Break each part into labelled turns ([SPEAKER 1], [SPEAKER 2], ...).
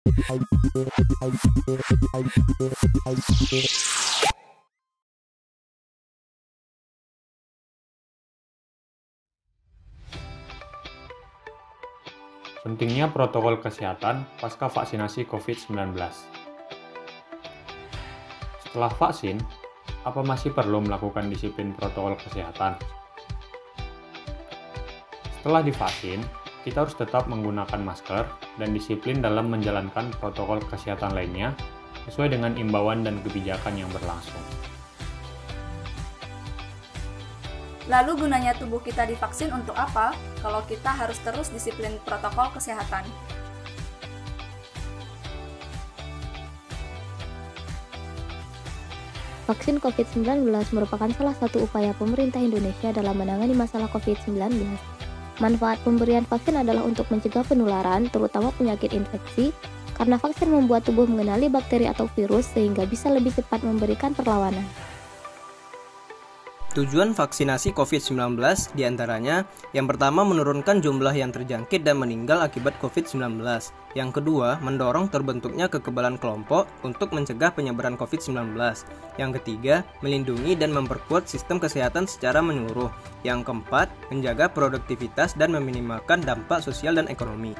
[SPEAKER 1] Pentingnya protokol kesehatan pasca vaksinasi COVID-19. Setelah vaksin, apa masih perlu melakukan disiplin protokol kesehatan? Setelah divaksin, kita harus tetap menggunakan masker dan disiplin dalam menjalankan protokol kesehatan lainnya sesuai dengan imbauan dan kebijakan yang berlangsung.
[SPEAKER 2] Lalu gunanya tubuh kita divaksin untuk apa kalau kita harus terus disiplin protokol kesehatan?
[SPEAKER 3] Vaksin COVID-19 merupakan salah satu upaya pemerintah Indonesia dalam menangani masalah COVID-19. Manfaat pemberian vaksin adalah untuk mencegah penularan, terutama penyakit infeksi, karena vaksin membuat tubuh mengenali bakteri atau virus sehingga bisa lebih cepat memberikan perlawanan.
[SPEAKER 4] Tujuan vaksinasi COVID-19 diantaranya, yang pertama menurunkan jumlah yang terjangkit dan meninggal akibat COVID-19. Yang kedua, mendorong terbentuknya kekebalan kelompok untuk mencegah penyebaran COVID-19. Yang ketiga, melindungi dan memperkuat sistem kesehatan secara menyeluruh. Yang keempat, menjaga produktivitas dan meminimalkan dampak sosial dan ekonomi.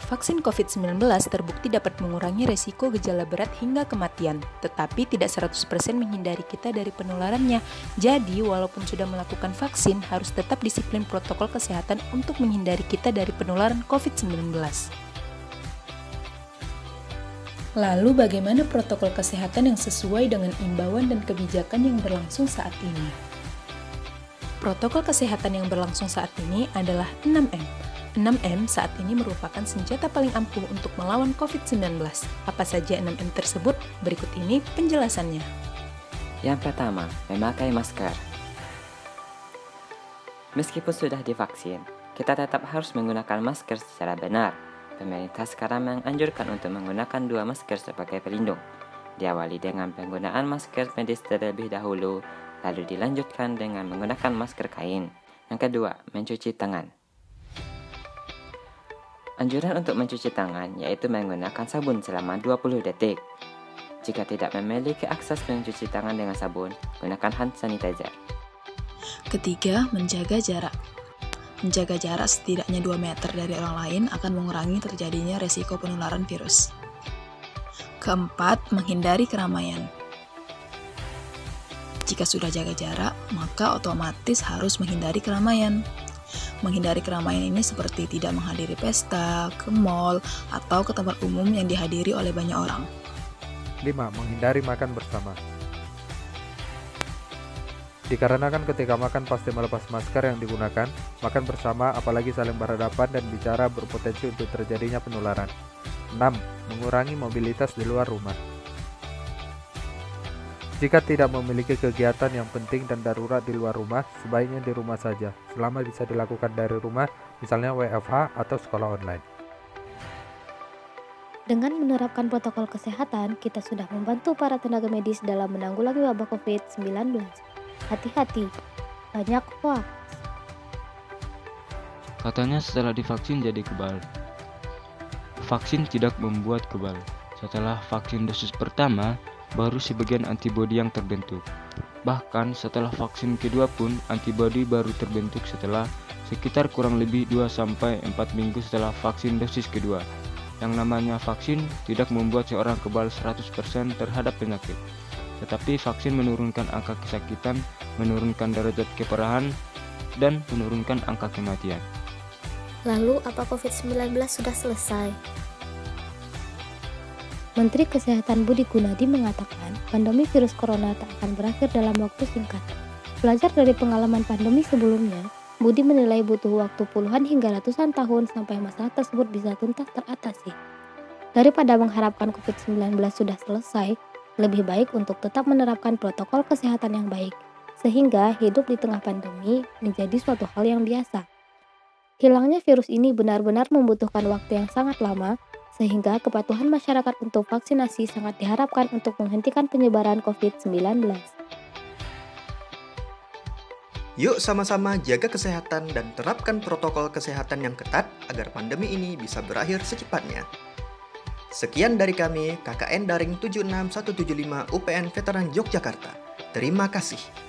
[SPEAKER 5] Vaksin COVID-19 terbukti dapat mengurangi resiko gejala berat hingga kematian, tetapi tidak 100% menghindari kita dari penularannya. Jadi, walaupun sudah melakukan vaksin, harus tetap disiplin protokol kesehatan untuk menghindari kita dari penularan COVID-19. Lalu, bagaimana protokol kesehatan yang sesuai dengan imbauan dan kebijakan yang berlangsung saat ini? Protokol kesehatan yang berlangsung saat ini adalah 6M. 6M saat ini merupakan senjata paling ampuh untuk melawan COVID-19. Apa saja 6M tersebut? Berikut ini penjelasannya.
[SPEAKER 6] Yang pertama, memakai masker. Meskipun sudah divaksin, kita tetap harus menggunakan masker secara benar. Pemerintah sekarang menganjurkan untuk menggunakan 2 masker sebagai pelindung. Diawali dengan penggunaan masker medis terlebih dahulu, lalu dilanjutkan dengan menggunakan masker kain. Yang kedua, mencuci tangan. Anjuran untuk mencuci tangan yaitu menggunakan sabun selama 20 detik. Jika tidak memiliki akses mencuci tangan dengan sabun, gunakan hand sanitizer.
[SPEAKER 5] Ketiga, menjaga jarak. Menjaga jarak setidaknya 2 meter dari orang lain akan mengurangi terjadinya resiko penularan virus. Keempat, menghindari keramaian. Jika sudah jaga jarak, maka otomatis harus menghindari keramaian. Menghindari keramaian ini seperti tidak menghadiri pesta, ke mall, atau ke tempat umum yang dihadiri oleh banyak orang.
[SPEAKER 7] 5. Menghindari makan bersama. Dikarenakan ketika makan pasti melepas masker yang digunakan, makan bersama apalagi saling berhadapan dan bicara berpotensi untuk terjadinya penularan. 6. Mengurangi mobilitas di luar rumah. Jika tidak memiliki kegiatan yang penting dan darurat di luar rumah, sebaiknya di rumah saja, selama bisa dilakukan dari rumah, misalnya WFH atau sekolah online.
[SPEAKER 3] Dengan menerapkan protokol kesehatan, kita sudah membantu para tenaga medis dalam menanggulangi wabah COVID-19. Hati-hati, banyak hoax.
[SPEAKER 8] Katanya setelah divaksin jadi kebal. Vaksin tidak membuat kebal. Setelah vaksin dosis pertama, baru sebagian antibodi yang terbentuk. Bahkan setelah vaksin kedua pun antibodi baru terbentuk setelah sekitar kurang lebih 2-4 minggu setelah vaksin dosis kedua. Yang namanya vaksin tidak membuat seorang kebal 100% terhadap penyakit. Tetapi vaksin menurunkan angka kesakitan, menurunkan derajat keparahan, dan menurunkan angka kematian.
[SPEAKER 3] Lalu apa COVID-19 sudah selesai? Menteri Kesehatan Budi Gunadi mengatakan pandemi virus corona tak akan berakhir dalam waktu singkat. Belajar dari pengalaman pandemi sebelumnya, Budi menilai butuh waktu puluhan hingga ratusan tahun sampai masalah tersebut bisa tuntas teratasi. Daripada mengharapkan COVID-19 sudah selesai, lebih baik untuk tetap menerapkan protokol kesehatan yang baik, sehingga hidup di tengah pandemi menjadi suatu hal yang biasa. Hilangnya virus ini benar-benar membutuhkan waktu yang sangat lama, sehingga kepatuhan masyarakat untuk vaksinasi sangat diharapkan untuk menghentikan penyebaran COVID-19.
[SPEAKER 9] Yuk sama-sama jaga kesehatan dan terapkan protokol kesehatan yang ketat agar pandemi ini bisa berakhir secepatnya. Sekian dari kami, KKN Daring 76175 UPN Veteran Yogyakarta. Terima kasih.